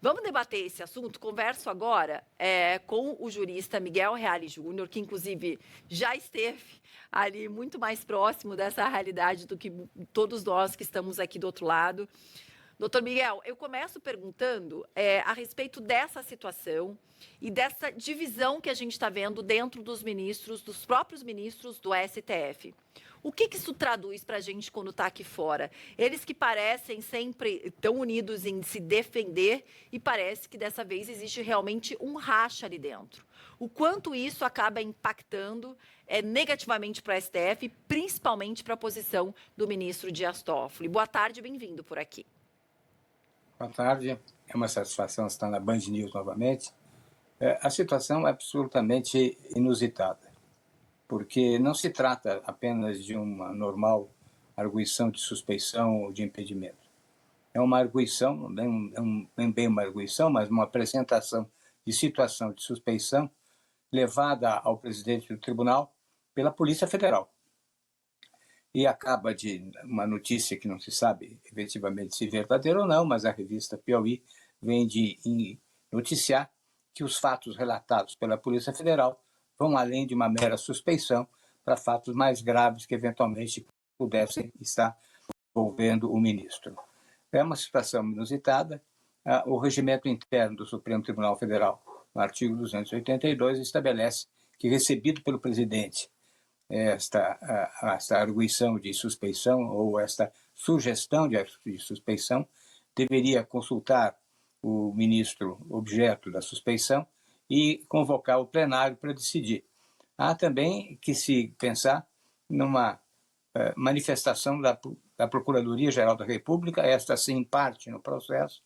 Vamos debater esse assunto? Converso agora com o jurista Miguel Reale Júnior, que inclusive já esteve ali muito mais próximo dessa realidade do que todos nós que estamos aqui do outro lado. Doutor Miguel, eu começo perguntando a respeito dessa situação e dessa divisão que a gente está vendo dentro dos ministros, dos próprios ministros do STF. O que isso traduz para a gente quando está aqui fora? Eles que parecem sempre tão unidos em se defender e parece que dessa vez existe realmente um racha ali dentro. O quanto isso acaba impactando negativamente para o STF, principalmente para a posição do ministro Dias Toffoli. Boa tarde, bem-vindo por aqui. Boa tarde, é uma satisfação estar na Band News novamente. A situação é absolutamente inusitada, porque não se trata apenas de uma normal arguição de suspeição ou de impedimento. É uma arguição, não bem uma arguição, mas uma apresentação de situação de suspeição levada ao presidente do tribunal pela Polícia Federal. E acaba de uma notícia que não se sabe efetivamente se verdadeira ou não, mas a revista Piauí vem de noticiar que os fatos relatados pela Polícia Federal vão além de uma mera suspeição para fatos mais graves que eventualmente pudessem estar envolvendo o ministro. É uma situação inusitada. O regimento interno do Supremo Tribunal Federal, no artigo 282, estabelece que, recebido pelo presidente esta arguição de suspeição ou esta sugestão de suspeição, deveria consultar o ministro objeto da suspeição e convocar o plenário para decidir. Há também que se pensar numa manifestação da Procuradoria-Geral da República, esta sim parte no processo,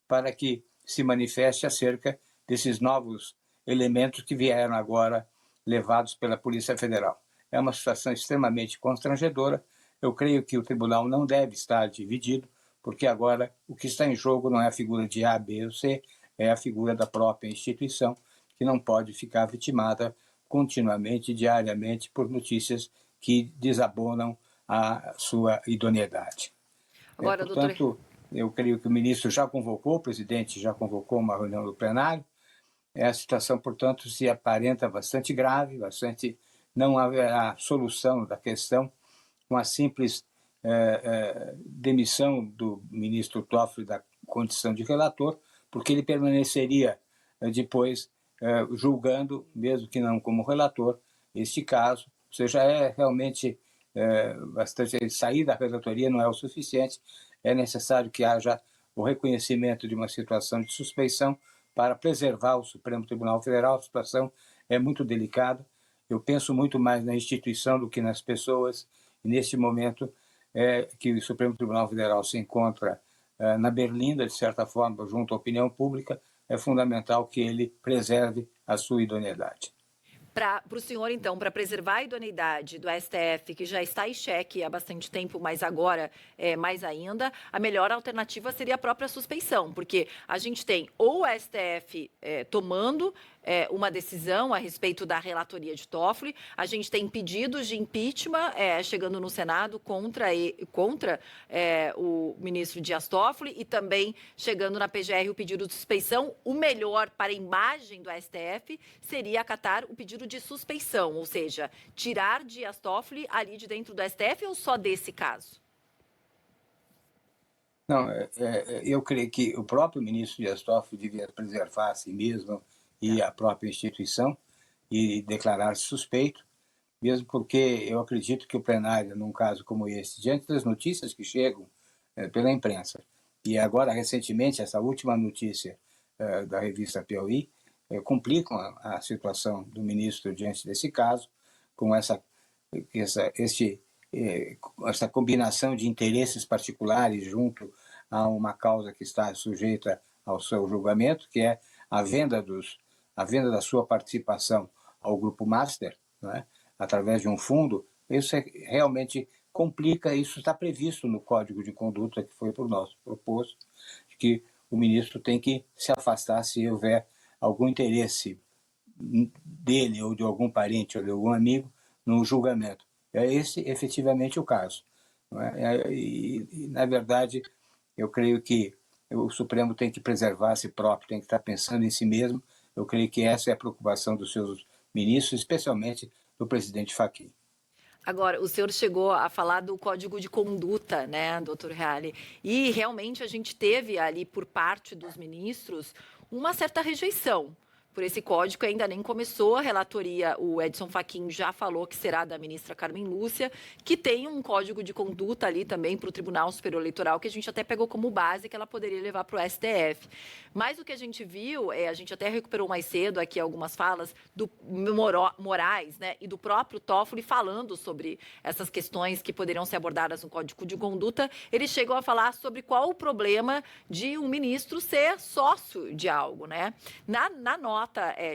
para que se manifeste acerca desses novos elementos que vieram agora levados pela Polícia Federal. É uma situação extremamente constrangedora. Eu creio que o tribunal não deve estar dividido, porque agora o que está em jogo não é a figura de A, B ou C, é a figura da própria instituição, que não pode ficar vitimada continuamente, diariamente, por notícias que desabonam a sua idoneidade. Agora, Portanto, eu creio que o ministro já convocou, o presidente já convocou uma reunião do plenário. A situação, portanto, se aparenta bastante grave, não haverá solução da questão com a simples demissão do ministro Toffoli da condição de relator, porque ele permaneceria depois julgando, mesmo que não como relator, este caso. Ou seja, é realmente bastante. Sair da relatoria não é o suficiente, é necessário que haja o reconhecimento de uma situação de suspeição para preservar o Supremo Tribunal Federal. A situação é muito delicada. Eu penso muito mais na instituição do que nas pessoas, e neste momento que o Supremo Tribunal Federal se encontra na berlinda, de certa forma, junto à opinião pública, é fundamental que ele preserve a sua idoneidade. Para o senhor, então, para preservar a idoneidade do STF, que já está em xeque há bastante tempo, mas agora mais ainda, a melhor alternativa seria a própria suspeição, porque a gente tem ou o STF tomando uma decisão a respeito da relatoria de Toffoli, a gente tem pedidos de impeachment chegando no Senado contra o ministro Dias Toffoli e também chegando na PGR o pedido de suspeição. O melhor para a imagem do STF seria acatar o pedido de suspeição, ou seja, tirar Dias Toffoli ali de dentro do STF ou só desse caso? Não, eu creio que o próprio ministro Dias Toffoli devia preservar a si mesmo e a própria instituição e declarar-se suspeito, mesmo porque eu acredito que o plenário, num caso como esse, diante das notícias que chegam pela imprensa, e agora, recentemente, essa última notícia da revista Piauí, complicam a situação do ministro diante desse caso, com essa combinação de interesses particulares junto a uma causa que está sujeita ao seu julgamento, que é a venda da sua participação ao Grupo Master, né, através de um fundo. Isso realmente complica. Isso está previsto no Código de Conduta que foi por nós proposto, que o ministro tem que se afastar se houver algum interesse dele ou de algum parente ou de algum amigo no julgamento. É esse efetivamente o caso. Não é? Na verdade, eu creio que o Supremo tem que preservar a si próprio, tem que estar pensando em si mesmo. Eu creio que essa é a preocupação dos seus ministros, especialmente do presidente Fachin. Agora, o senhor chegou a falar do código de conduta, né, doutor Reale? E realmente a gente teve ali, por parte dos ministros, uma certa rejeição por esse código, ainda nem começou a relatoria. O Edson Fachin já falou que será da ministra Carmen Lúcia, que tem um código de conduta ali também para o Tribunal Superior Eleitoral, que a gente até pegou como base que ela poderia levar para o STF. Mas o que a gente viu, a gente até recuperou mais cedo aqui algumas falas do Moraes, né, e do próprio Toffoli falando sobre essas questões que poderiam ser abordadas no código de conduta. Eles chegam a falar sobre qual o problema de um ministro ser sócio de algo, né? Na nota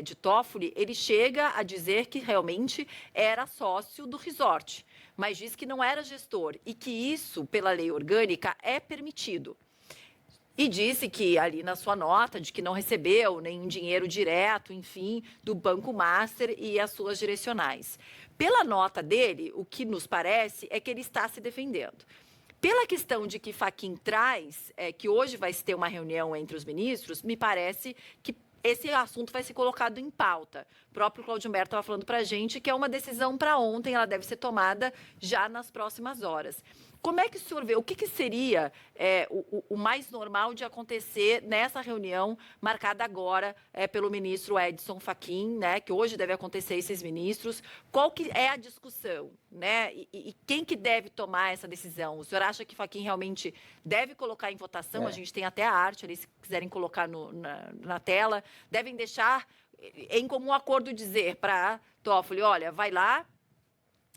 de Toffoli, ele chega a dizer que realmente era sócio do resort, mas diz que não era gestor e que isso, pela lei orgânica, é permitido. E disse que ali na sua nota de que não recebeu nenhum dinheiro direto, enfim, do Banco Master e as suas direcionais. Pela nota dele, o que nos parece é que ele está se defendendo. Pela questão de que Fachin traz, que hoje vai se ter uma reunião entre os ministros, me parece que esse assunto vai ser colocado em pauta. O próprio Cláudio Humberto estava falando para a gente que é uma decisão para ontem, ela deve ser tomada já nas próximas horas. Como é que o senhor vê? O que seria o mais normal de acontecer nessa reunião marcada agora pelo ministro Edson Fachin, né, que hoje deve acontecer esses ministros? Qual que é a discussão, né? E quem que deve tomar essa decisão? O senhor acha que Fachin realmente deve colocar em votação? A gente tem até a arte ali, se quiserem colocar na tela. Devem deixar em comum acordo dizer para Toffoli, olha, vai lá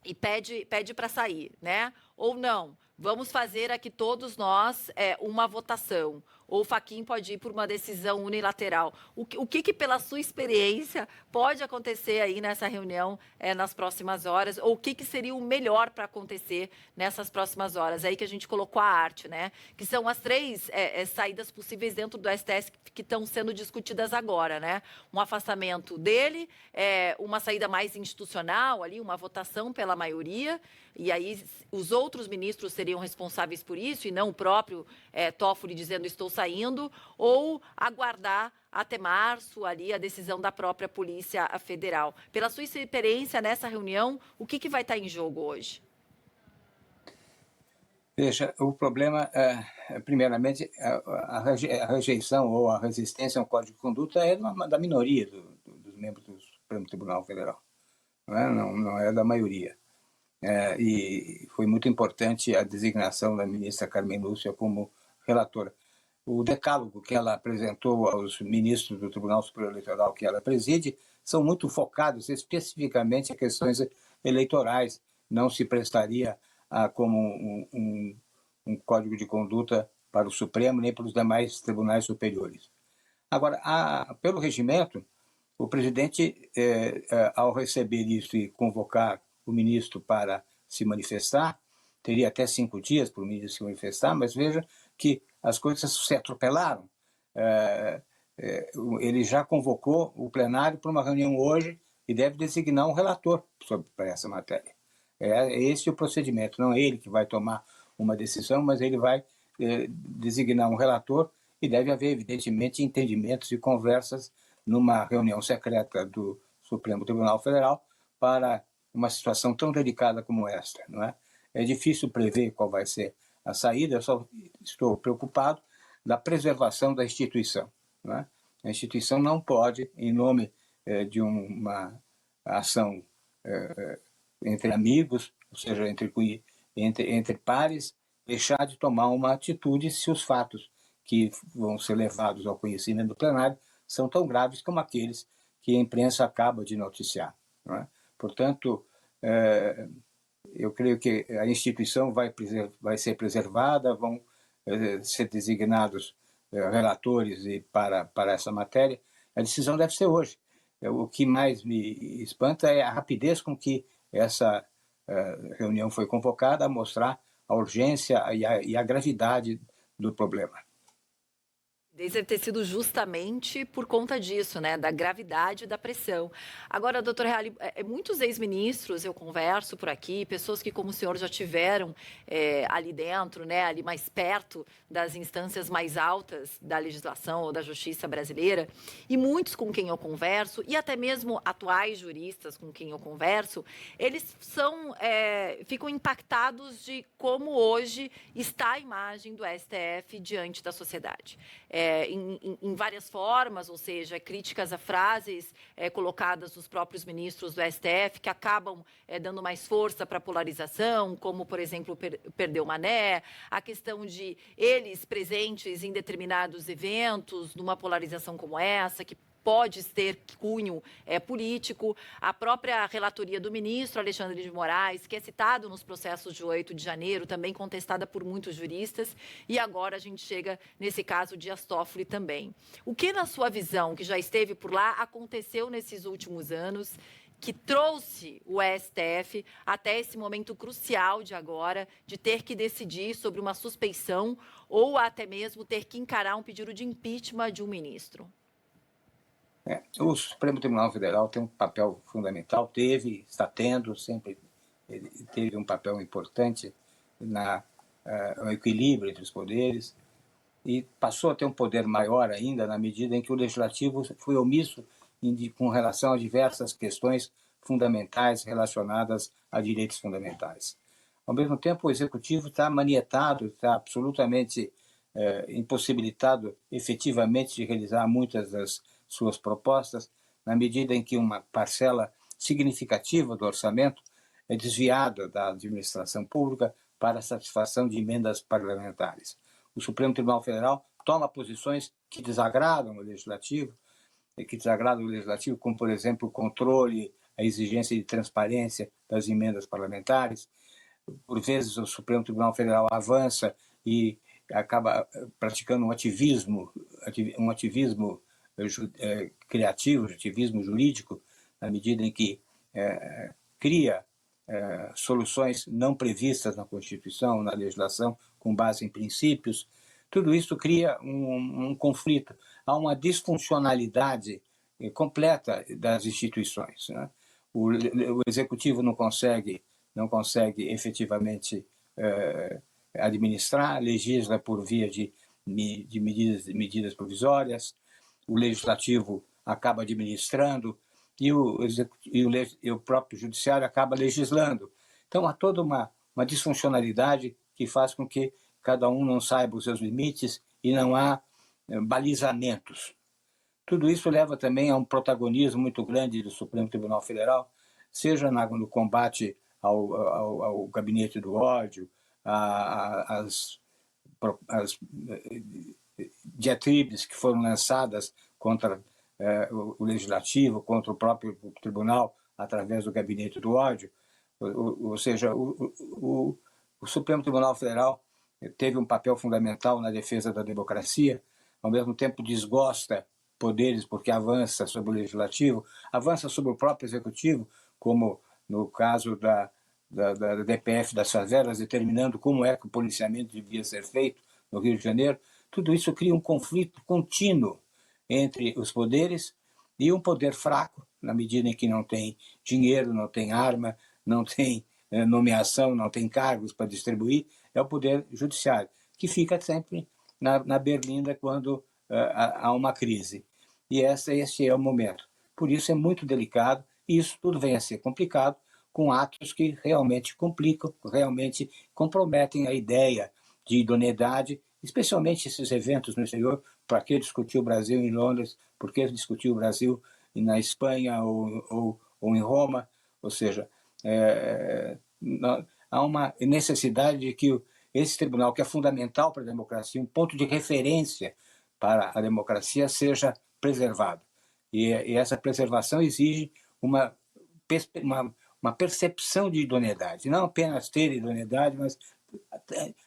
e pede para sair, né? Ou não, vamos fazer aqui todos nós uma votação. Ou o Fachin pode ir por uma decisão unilateral. O que pela sua experiência, pode acontecer aí nessa reunião nas próximas horas? Ou o que seria o melhor para acontecer nessas próximas horas? Aí que a gente colocou a arte, né? Que são as três saídas possíveis dentro do STF que estão sendo discutidas agora, né? Um afastamento dele, uma saída mais institucional ali, uma votação pela maioria, e aí os outros ministros seriam responsáveis por isso, e não o próprio Toffoli dizendo estou saindo, ou aguardar até março ali a decisão da própria Polícia Federal. Pela sua experiência nessa reunião, o que vai estar em jogo hoje? Veja, o problema, primeiramente, a rejeição ou a resistência ao Código de Conduta é da minoria dos membros do Supremo Tribunal Federal, não é da maioria. E foi muito importante a designação da ministra Carmen Lúcia como relatora. O decálogo que ela apresentou aos ministros do Tribunal Superior Eleitoral que ela preside são muito focados especificamente em questões eleitorais. Não se prestaria como um código de conduta para o Supremo nem para os demais tribunais superiores. Agora, pelo regimento, o presidente, ao receber isso e convocar o ministro para se manifestar, teria até 5 dias para o ministro se manifestar, mas veja que as coisas se atropelaram. Ele já convocou o plenário para uma reunião hoje e deve designar um relator para essa matéria. Esse é o procedimento, não é ele que vai tomar uma decisão, mas ele vai designar um relator e deve haver, evidentemente, entendimentos e conversas numa reunião secreta do Supremo Tribunal Federal para uma situação tão delicada como esta, não é? É difícil prever qual vai ser a saída, eu só estou preocupado da preservação da instituição, não é? A instituição não pode, em nome de uma ação entre amigos, ou seja, entre pares, deixar de tomar uma atitude se os fatos que vão ser levados ao conhecimento do plenário são tão graves como aqueles que a imprensa acaba de noticiar, não é? Portanto, eu creio que a instituição vai ser preservada, vão ser designados relatores para essa matéria. A decisão deve ser hoje. O que mais me espanta é a rapidez com que essa reunião foi convocada, a mostrar a urgência e a gravidade do problema. Deve ter sido justamente por conta disso, né, da gravidade da pressão. Agora, doutor Reale, muitos ex-ministros eu converso por aqui, pessoas que, como o senhor, já tiveram ali dentro, né, ali mais perto das instâncias mais altas da legislação ou da justiça brasileira, e muitos com quem eu converso, e até mesmo atuais juristas com quem eu converso, eles ficam impactados de como hoje está a imagem do STF diante da sociedade. Em várias formas, ou seja, críticas a frases colocadas dos próprios ministros do STF, que acabam dando mais força para a polarização, como, por exemplo, perdeu Mané, a questão de eles presentes em determinados eventos, numa polarização como essa, que pode ter cunho político, a própria relatoria do ministro Alexandre de Moraes, que é citado nos processos de 8 de janeiro, também contestada por muitos juristas, e agora a gente chega nesse caso de Dias Toffoli também. O que, na sua visão, que já esteve por lá, aconteceu nesses últimos anos que trouxe o STF até esse momento crucial de agora, de ter que decidir sobre uma suspeição ou até mesmo ter que encarar um pedido de impeachment de um ministro? O Supremo Tribunal Federal tem um papel fundamental, está tendo, sempre ele teve um papel importante no equilíbrio entre os poderes, e passou a ter um poder maior ainda na medida em que o Legislativo foi omisso com relação a diversas questões fundamentais relacionadas a direitos fundamentais. Ao mesmo tempo, o Executivo está manietado, está absolutamente impossibilitado efetivamente de realizar muitas das suas propostas, na medida em que uma parcela significativa do orçamento é desviada da administração pública para a satisfação de emendas parlamentares. O Supremo Tribunal Federal toma posições que desagradam o Legislativo, como, por exemplo, o controle, a exigência de transparência das emendas parlamentares. Por vezes, o Supremo Tribunal Federal avança e acaba praticando um ativismo criativo, ativismo jurídico, na medida em que cria soluções não previstas na Constituição, na legislação, com base em princípios. Tudo isso cria um conflito. Há uma disfuncionalidade completa das instituições, né? O Executivo não consegue efetivamente administrar, legisla por via de medidas provisórias, o Legislativo acaba administrando e o próprio Judiciário acaba legislando. Então, há toda uma disfuncionalidade que faz com que cada um não saiba os seus limites e não há balizamentos. Tudo isso leva também a um protagonismo muito grande do Supremo Tribunal Federal, seja no combate ao gabinete do ódio, às diatribes que foram lançadas contra o Legislativo, contra o próprio Tribunal, através do gabinete do ódio. Ou seja, o Supremo Tribunal Federal teve um papel fundamental na defesa da democracia, ao mesmo tempo desgosta poderes porque avança sobre o Legislativo, avança sobre o próprio Executivo, como no caso da DPF das favelas, determinando como é que o policiamento devia ser feito no Rio de Janeiro. Tudo isso cria um conflito contínuo entre os poderes e um poder fraco, na medida em que não tem dinheiro, não tem arma, não tem nomeação, não tem cargos para distribuir, é o poder judiciário, que fica sempre na berlinda quando há uma crise. E esse é o momento. Por isso é muito delicado, e isso tudo vem a ser complicado com atos que realmente complicam, realmente comprometem a ideia de idoneidade, especialmente esses eventos no exterior. Para que discutir o Brasil em Londres? Por que discutir o Brasil na Espanha ou em Roma? Ou seja, há uma necessidade de que esse tribunal, que é fundamental para a democracia, um ponto de referência para a democracia, seja preservado. E essa preservação exige uma percepção de idoneidade, não apenas ter idoneidade, mas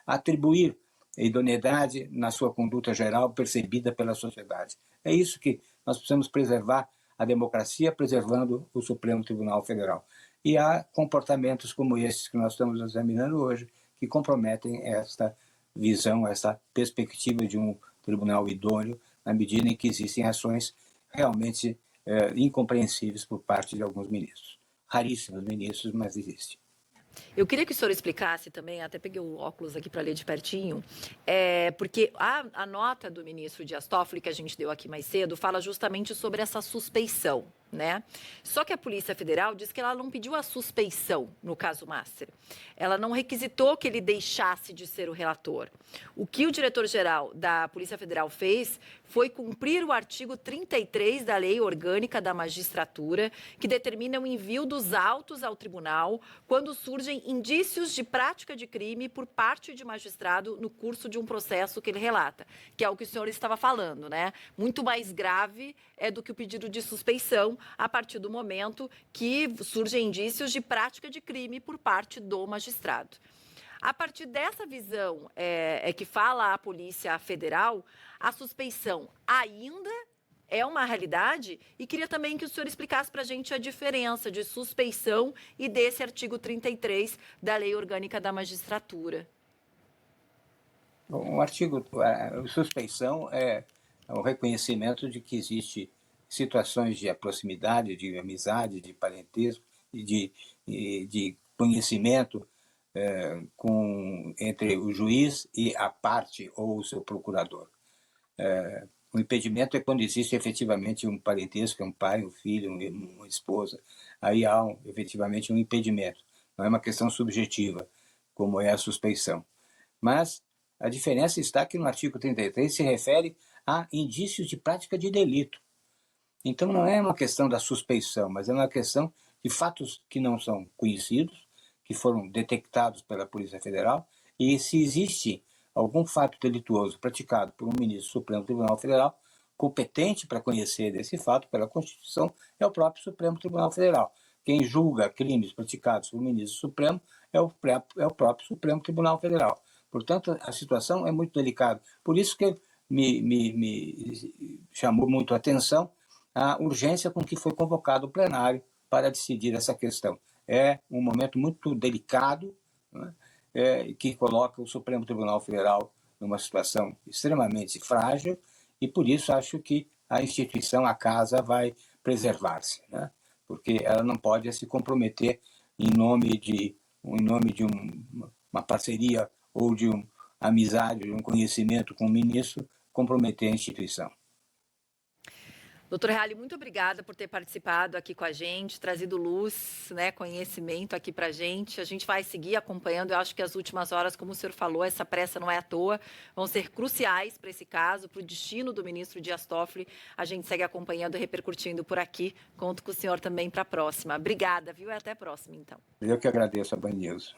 atribuir idoneidade na sua conduta geral percebida pela sociedade. É isso que nós precisamos preservar, a democracia, preservando o Supremo Tribunal Federal. E há comportamentos como esses que nós estamos examinando hoje que comprometem esta visão, essa perspectiva de um tribunal idôneo, na medida em que existem ações realmente incompreensíveis por parte de alguns ministros. Raríssimos ministros, mas existe. Eu queria que o senhor explicasse também, até peguei o óculos aqui para ler de pertinho, porque a nota do ministro Dias Toffoli, que a gente deu aqui mais cedo, fala justamente sobre essa suspeição, né? Só que a Polícia Federal diz que ela não pediu a suspeição no caso Master. Ela não requisitou que ele deixasse de ser o relator. O que o diretor-geral da Polícia Federal fez foi cumprir o artigo 33 da Lei Orgânica da Magistratura, que determina o envio dos autos ao tribunal quando surgem indícios de prática de crime por parte de magistrado no curso de um processo que ele relata, que é o que o senhor estava falando, né? Muito mais grave do que o pedido de suspeição a partir do momento que surgem indícios de prática de crime por parte do magistrado. A partir dessa visão que fala a Polícia Federal, a suspeição ainda é uma realidade, e queria também que o senhor explicasse para a gente a diferença de suspeição e desse artigo 33 da Lei Orgânica da Magistratura. O artigo suspeição é o reconhecimento de que existe situações de proximidade, de amizade, de parentesco, de conhecimento entre o juiz e a parte ou o seu procurador. O impedimento é quando existe efetivamente um parentesco, um pai, um filho, uma esposa. Aí há efetivamente um impedimento. Não é uma questão subjetiva, como é a suspeição. Mas a diferença está que no artigo 33 se refere a indícios de prática de delito. Então não é uma questão da suspeição, mas é uma questão de fatos que não são conhecidos, que foram detectados pela Polícia Federal, e se existe algum fato delituoso praticado por um ministro do Supremo Tribunal Federal, competente para conhecer desse fato pela Constituição, é o próprio Supremo Tribunal Federal. Quem julga crimes praticados por um ministro Supremo é o próprio Supremo Tribunal Federal. Portanto, a situação é muito delicada. Por isso que me chamou muito a atenção a urgência com que foi convocado o plenário para decidir essa questão. É um momento muito delicado, né, que coloca o Supremo Tribunal Federal numa situação extremamente frágil, e por isso acho que a instituição, a casa, vai preservar-se, né, porque ela não pode se comprometer em nome de uma parceria ou de uma amizade, de um conhecimento com o ministro, comprometer a instituição. Doutor Reale, muito obrigada por ter participado aqui com a gente, trazido luz, né, conhecimento aqui para a gente. A gente vai seguir acompanhando. Eu acho que as últimas horas, como o senhor falou, essa pressa não é à toa, vão ser cruciais para esse caso, para o destino do ministro Dias Toffoli. A gente segue acompanhando e repercutindo por aqui. Conto com o senhor também para a próxima. Obrigada, viu? E até a próxima, então. Eu que agradeço a Band News.